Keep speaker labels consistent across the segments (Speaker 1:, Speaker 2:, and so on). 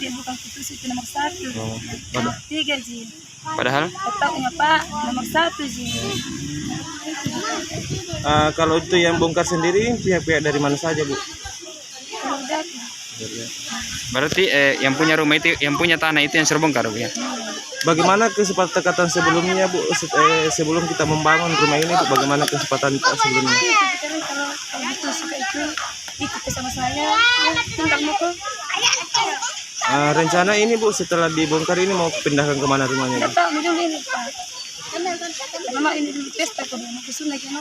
Speaker 1: Dia bukan putus itu nomor 1. Nomor 3 sih.
Speaker 2: Padahal?
Speaker 1: Otaknya Pak nomor 1 sih.
Speaker 3: Kalau itu yang bongkar sendiri pihak-pihak dari mana saja, Bu?
Speaker 2: Berarti yang punya rumah itu, yang punya tanah itu yang suruh bongkar, Bu ya?
Speaker 3: Bagaimana kesepakatan sebelumnya, Bu? Sebelum kita membangun rumah ini, Bu, bagaimana kesepakatan sebelumnya?
Speaker 1: Kalau gitu suka ikut sama saya, tinggal mukul.
Speaker 3: Rencana ini, Bu, setelah dibongkar ini mau pindahkan kemana rumahnya, Bu?
Speaker 1: Tidak tahu ujung ini Pak. Mama ini dulu pesta kok dia mau ke Sunda kan?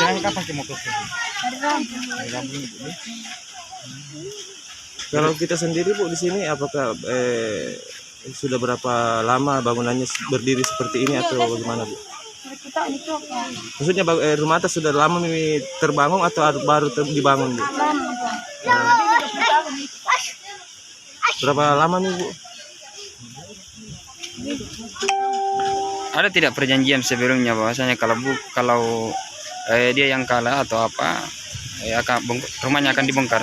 Speaker 3: Jangan kapan mau ke sini?
Speaker 1: Hari Rabu.
Speaker 3: Kalau kita sendiri, Bu, di sini apakah sudah berapa lama bangunannya berdiri seperti ini atau bagaimana, Bu?
Speaker 1: Kita ini tuh
Speaker 3: Maksudnya rumah atas sudah lama terbangun atau baru dibangun, Bu? Berapa lama nih, Bu?
Speaker 2: Ada tidak perjanjian sebelumnya bahwasanya kalau dia yang kalah atau apa, rumahnya akan dibongkar?